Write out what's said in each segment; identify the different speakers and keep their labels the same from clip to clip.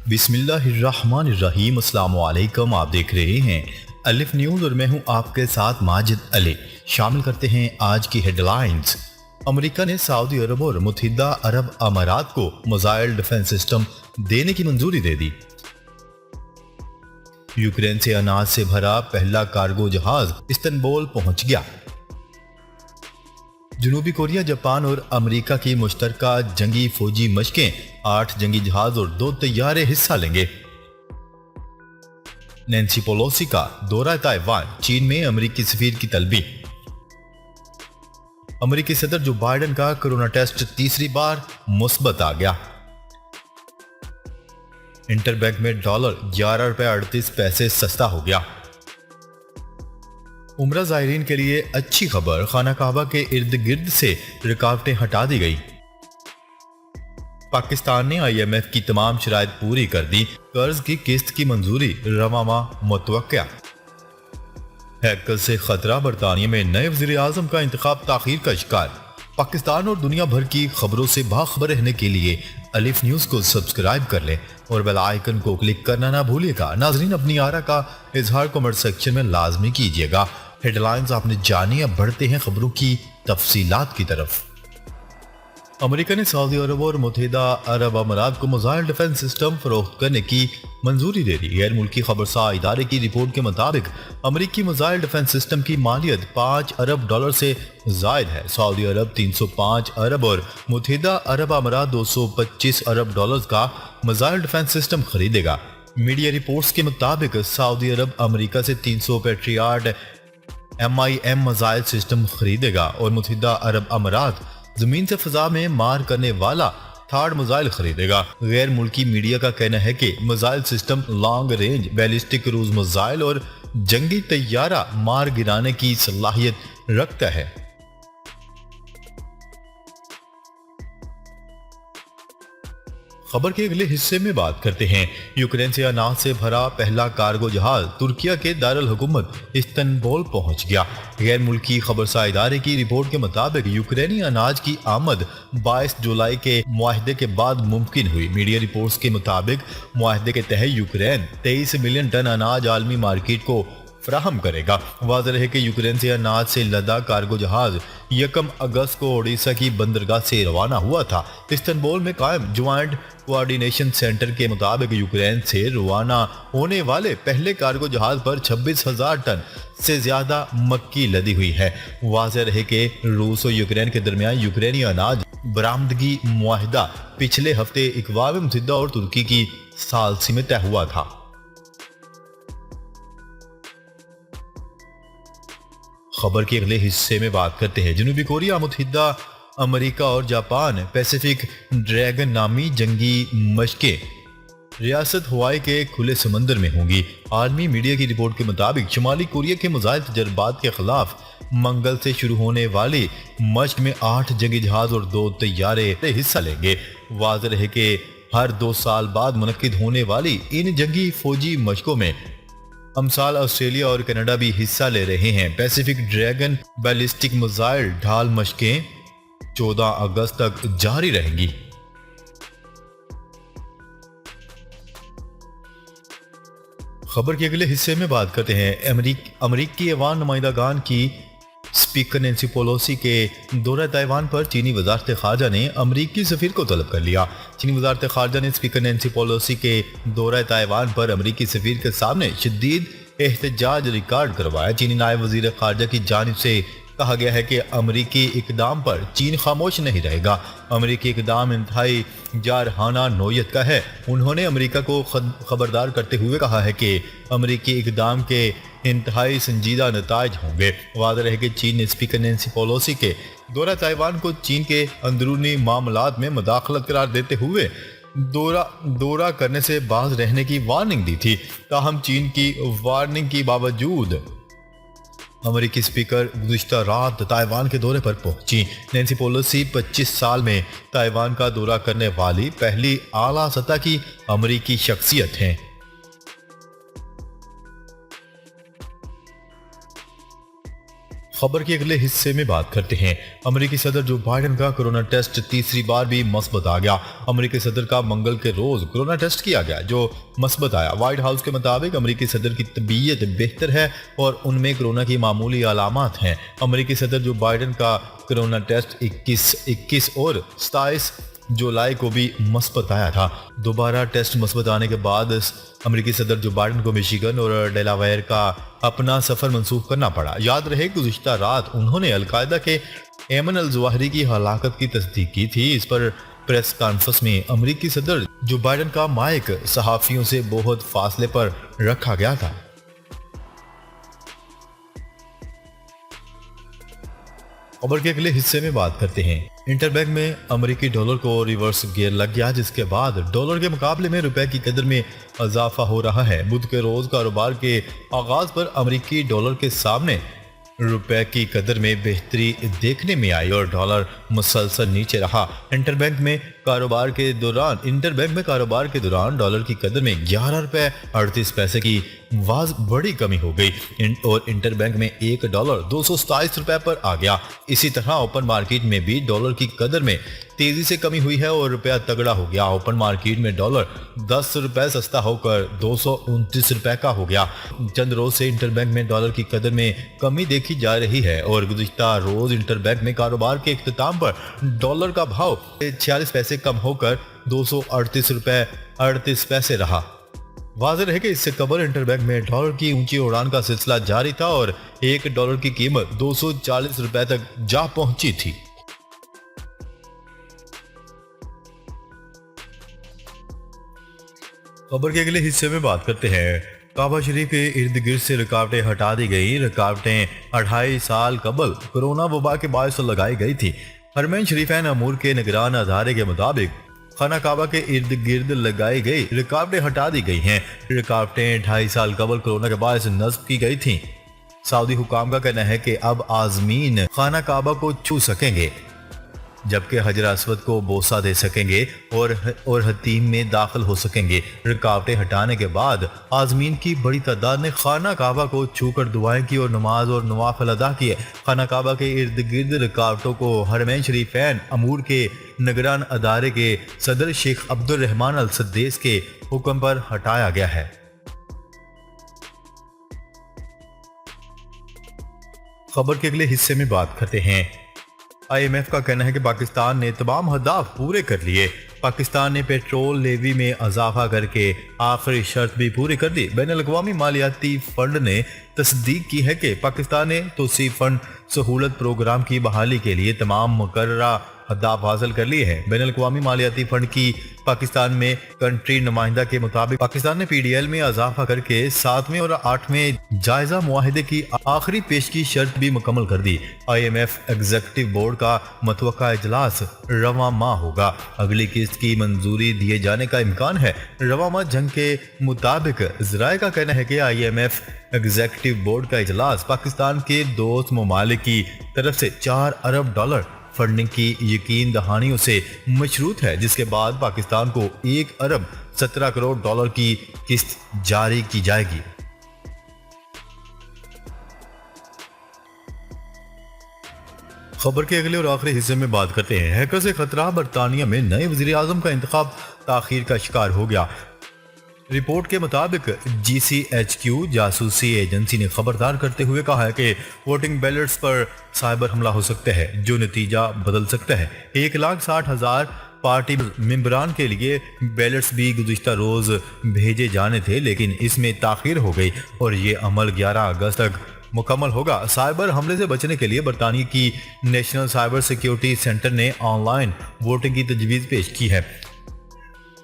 Speaker 1: बिस्मिल्लाहिर्रहमानिर्रहीम। अस्सलाम वालेकुम। आप देख रहे हैं अलिफ न्यूज़ और मैं हूं आपके साथ माजिद अली। शामिल करते हैं आज की हेडलाइंस। अमेरिका ने सऊदी अरब और मुत्तहिदा अरब अमारात को मिसाइल डिफेंस सिस्टम देने की मंजूरी दे दी। यूक्रेन से अनाज से भरा पहला कार्गो जहाज इस्तांबुल पहुंच गया। जनूबी कोरिया, जापान और अमेरिका की मुश्तरका जंगी फौजी मशकें, 8 जंगी जहाज और 2 तैयारे हिस्सा लेंगे। नैन्सी पेलोसी का दौरा ताइवान, चीन में अमेरिकी सफीर की तलबी। अमेरिकी सदर जो बाइडेन का कोरोना टेस्ट तीसरी बार मुस्बत आ गया। इंटरबैंक में डॉलर 11.38 सस्ता हो गया। उम्रा ज़ायरीन के लिए अच्छी खबर, खाना काबा के इर्द गिर्द से रुकावटें हटा दी गई। पाकिस्तान ने IMF की तमाम शराइत पूरी कर दी। कर्ज की किस्त की मंजूरी रवां माह मुतवक्किया। हैकर से खतरा, बरतानिया में नए वज़ीर आज़म का इंतखाब ताखीर का शिकार। पाकिस्तान और दुनिया भर की खबरों से बाखबर रहने के लिए अलिफ न्यूज़ को सब्सक्राइब कर लें और बेल आइकन को क्लिक करना ना भूलिएगा। नाजरीन, अपनी आरा का इजहार कमेंट सेक्शन में लाजमी कीजिएगा। हेडलाइंस आपने जानी, अब बढ़ते हैं खबरों की तफसीलात की तरफ। अमेरिका ने सऊदी अरब और मुत्तहिदा अरब अमारात को मिसाइल डिफेंस सिस्टम फरोख्त करने की मंजूरी दे दी। गैर मुल्की खबरसार इदारे की रिपोर्ट के मुताबिक अमेरिकी मिसाइल डिफेंस सिस्टम की मालियत $5 अरब से जायद है। सऊदी अरब 305 अरब और मुत्तहिदा अरब अमारात $225 अरब का मिसाइल डिफेंस सिस्टम खरीदेगा। मीडिया रिपोर्ट्स के मुताबिक सऊदी अरब अमेरिका से 300 पैट्रियट MIM मिसाइल सिस्टम खरीदेगा और मुत्तहिदा अरब अमारात जमीन से फिजा में मार करने वाला थर्ड मिसाइल खरीदेगा। गैर मुल्की मीडिया का कहना है कि missile system long range ballistic cruise missile और जंगी तैयारा मार गिराने की सलाहियत रखता है। खबर के अगले हिस्से में बात करते हैं। यूक्रेन से अनाज से भरा पहला कार्गो जहाज तुर्किया के दारुल हुकूमत इस्तांबुल पहुंच गया। गैर मुल्की खबरसार इदारे की रिपोर्ट के मुताबिक यूक्रेनी अनाज की आमद 22 जुलाई के मुआहदे के बाद मुमकिन हुई। मीडिया रिपोर्ट्स के मुताबिक मुआहदे के तहत यूक्रेन 23 मिलियन टन अनाज आलमी मार्केट को फ्राहम करेगा। वाज़ेह रहे कि यूक्रेन से अनाज से लदा कार्गो जहाज 1 अगस्त को ओडिशा की बंदरगाह से रवाना हुआ था। इस्तांबुल में कायम ज्वाइंट कोऑर्डिनेशन सेंटर के मुताबिक यूक्रेन से रवाना होने वाले पहले कार्गो जहाज पर 26,000 टन से ज्यादा मक्की लदी हुई है। वाज़ेह रहे कि रूस और यूक्रेन के दरमियान यूक्रेनी अनाज बरामदगी मुआहिदा पिछले हफ्ते अक़वाम मुत्तहिदा और तुर्की की सालसी में तय हुआ था। खबर के अगले हिस्से में बात करते हैं। जनूबी कोरिया, मुत्तहिदा अमेरिका और जापान पैसिफिक ड्रैगन नामी जंगी मशकें रियासत हवाई के खुले समंदर में होंगी। आलमी मीडिया की रिपोर्ट के मुताबिक शुमाली कोरिया के मिसाइल तजर्बात के खिलाफ मंगल से शुरू होने वाली मशक में 8 जंगी जहाज और 2 तैयारे हिस्सा लेंगे। वाज़ेह रहे कि हर 2 साल बाद मुनक्किद होने वाली इन जंगी फौजी मशकों में अमसाल ऑस्ट्रेलिया और कनाडा भी हिस्सा ले रहे हैं। पैसिफिक ड्रैगन बैलिस्टिक मिसाइल ढाल मशकें 14 अगस्त तक जारी रहेंगी। खबर के अगले हिस्से में बात करते हैं। अमेरिकी ऐवान नुमाइंदगान की स्पीकर नैन्सी पेलोसी के दौरा ताइवान पर चीनी वज़ारत ख़ारजा ने अमेरिकी सफ़ीर को तलब कर लिया। चीनी वज़ारत ख़ारजा ने स्पीकर नैन्सी पेलोसी के दौरा ताइवान पर अमेरिकी सफ़ीर के सामने शदीद एहतजाज रिकॉर्ड करवाया। चीनी नायब वज़ीर ख़ारजा की जानिब से कहा गया है कि अमेरिकी इकदाम पर चीन खामोश नहीं रहेगा। अमेरिकी इकदाम इंतहाई जारहाना नौयत का है। उन्होंने अमेरिका को खबरदार करते हुए कहा है कि अमेरिकी इकदाम के इंतहाई संजीदा नताइज होंगे। वाज़ेह रहे कि चीन ने स्पीकर नैन्सी पेलोसी के दौरा ताइवान को चीन के अंदरूनी मामलात में मुदाखलत करार देते हुए दौरा करने से बाज रहने की वार्निंग दी थी। ताहम चीन की वार्निंग के बावजूद अमेरिकी स्पीकर गुज़िश्ता रात ताइवान के दौरे पर पहुंची। नैन्सी पेलोसी 25 साल में ताइवान का दौरा करने वाली पहली आला सतह की अमेरिकी शख्सियत हैं। खबर के अगले हिस्से में बात करते हैं। अमेरिकी सदर जो बाइडेन का कोरोना टेस्ट तीसरी बार भी मस्बत आ गया। अमेरिकी सदर का मंगल के रोज कोरोना टेस्ट किया गया जो मस्बत आया। व्हाइट हाउस के मुताबिक अमेरिकी सदर की तबीयत बेहतर है और उनमें कोरोना की मामूली अलामात हैं। अमेरिकी सदर जो बाइडेन का कोरोना टेस्ट 21 और 27 जुलाई को भी मस्बत आया था। दोबारा टेस्ट मस्बत आने के बाद अमेरिकी सदर जो बाइडेन को मिशिगन और डेलावेयर का अपना सफर मंसूख करना पड़ा। याद रहे गुज़िश्ता रात उन्होंने अलकायदा के एमन अल जवाहिरी की हलाकत की तस्दीक की थी। इस पर प्रेस कॉन्फ्रेंस में अमेरिकी सदर जो बाइडेन का माइक सहाफियों से बहुत फासले पर रखा गया था। खबर के अगले हिस्से में बात करते हैं। इंटरबैंक में अमेरिकी डॉलर को रिवर्स गियर लग गया, जिसके बाद डॉलर के मुकाबले में रुपए की कदर में इजाफा हो रहा है। बुध के रोज कारोबार के आगाज पर अमेरिकी डॉलर के सामने रुपए की कदर में बेहतरी देखने में आई और डॉलर मुसलसल नीचे रहा। इंटरबैंक में कारोबार के दौरान डॉलर की कदर में 11 रुपए 38 पैसे की बड़ी कमी हो गई और इंटरबैंक में $1 227 रुपए पर आ गया। इसी तरह ओपन मार्केट में भी डॉलर की कदर में तेजी से कमी हुई है और रुपया तगड़ा हो गया। ओपन मार्केट में डॉलर 10 रुपए सस्ता होकर 229 रुपए का हो गया। चंद रोज से इंटरबैंक में डॉलर की कदर में कमी देखी जा रही है और गुज़िश्ता रोज इंटरबैंक में कारोबार के इख्तिताम पर डॉलर का भाव 46 पैसे कम होकर 238 रुपए 38 पैसे रहा। वाज़ेह है कि इससे कबल इंटरबैंक में डॉलर की ऊंची उड़ान का सिलसिला जारी था और $1 की कीमत 240 रुपए तक जा पहुंची थी। खबर के अगले हिस्से में बात करते हैं। काबा शरीफ के इर्द गिर्द से रुकावटें हटा दी गई। रुकावटें 2.5 साल कबल कोरोना वबा के बायस लगाई गई थी। हरमैन शरीफैन अमूर के निगरान अदारे के मुताबिक खाना काबा के इर्द गिर्द लगाई गई रुकावटें हटा दी गई हैं। रुकावटें 2.5 साल कबल कोरोना के बायस नस्ब की गई थी। सऊदी हुकाम का कहना है कि अब आज़मीन खाना काबा को छू सकेंगे, जबकि हजर अस्वद को बोसा दे सकेंगे और हतीम में दाखिल हो सकेंगे। रुकावटें हटाने के बाद आज़मीन की बड़ी तादाद ने खाना काबा को छूकर दुआएं की और नमाज और नवाफिल अदा किए। खाना काबा के इर्द गिर्द रुकावटों को हरमैन शरीफैन अमूर के निगरान अदारे के सदर शेख अब्दुल रहमान अल सद्देस के हुक्म पर हटाया गया है। खबर के अगले हिस्से में बात करते हैं। IMF का कहना है कि पाकिस्तान ने तमाम अहदाफ पूरे कर लिए। पाकिस्तान ने पेट्रोल लेवी में इजाफा करके आखिरी शर्त भी पूरी कर दी। बैनुल-अक़वामी मालियाती फंड ने तस्दीक की है कि पाकिस्तान ने तोसी फंड सहूलत प्रोग्राम की बहाली के लिए तमाम मुकर्ररा अहदाफ हासिल कर लिए हैं। बैनुल-अक़वामी मालियाती फंड की पाकिस्तान में कंट्री नुमाइंदा के मुताबिक पाकिस्तान ने PDL में इजाफा करके 7वें और 8वें जायजा मुआहिदे की आखिरी पेश की शर्त भी मुकम्मल कर दी। IMF एग्जीक्यूटिव बोर्ड का मतवक्का इजलास रवां माह होगा। अगली किस्त की मंजूरी दिए जाने का इम्कान है। रवां माह जंग के मुताबिक ज़राए का कहना है कि IMF एग्जीक्यूटिव बोर्ड का इजलास पाकिस्तान के दोस्त ममालिक की तरफ से $4 अरब फंडिंग की यकीन दहानियों से मशरूत है, जिसके बाद पाकिस्तान को $1 अरब 17 करोड़ की किस्त जारी की जाएगी। खबर के अगले और आखिरी हिस्से में बात करते हैं। हैकर से खतरा, बरतानिया में नए वजीर आजम का इंतखाब ताखीर का शिकार हो गया। रिपोर्ट के मुताबिक GCHQ जासूसी एजेंसी ने खबरदार करते हुए कहा है कि वोटिंग बैलेट्स पर साइबर हमला हो सकता है जो नतीजा बदल सकता है। 1,60,000 पार्टी मेंबरान के लिए बैलेट्स भी गुज़िश्ता रोज भेजे जाने थे, लेकिन इसमें ताखीर हो गई और ये अमल 11 अगस्त तक मुकम्मल होगा। साइबर हमले से बचने के लिए बरतानिया की नेशनल साइबर सिक्योरिटी सेंटर ने ऑनलाइन वोटिंग की तजवीज़ पेश की है।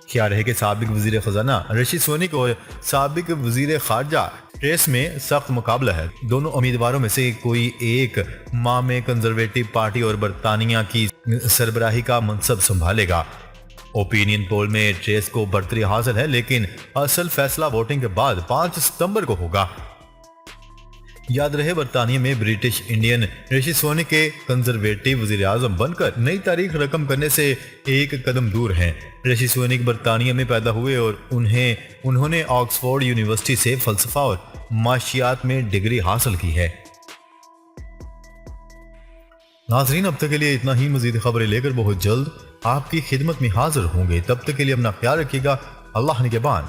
Speaker 1: क्या रहे कि साबिक वजीर खजाना ऋषि सोनीक और साबिक वजीर खारजा ट्रेस में सख्त मुकाबला है। दोनों उम्मीदवारों में से कोई एक माह में कंजर्वेटिव पार्टी और बरतानिया की सरबराही का मनसब संभालेगा। ओपिनियन पोल में ट्रेस को बढ़तरी हासिल है, लेकिन असल फैसला वोटिंग के बाद 5 सितंबर को होगा। याद रहे बरतानिया में ब्रिटिश इंडियन ऋषि सोनीक के कंजर्वेटिव वजीर आजम बनकर नई तारीख रकम करने से एक कदम दूर हैं। ऋषि सोनीक बरतानिया में पैदा हुए और उन्होंने ऑक्सफोर्ड यूनिवर्सिटी से फलसफा और माशियात में डिग्री हासिल की है। नाजरीन, अब तक के लिए इतना ही। मजीद खबरें लेकर बहुत जल्द आपकी खिदमत में हाजिर होंगे। तब तक के लिए अपना ख्याल रखिएगा। अल्लाह निगहबान।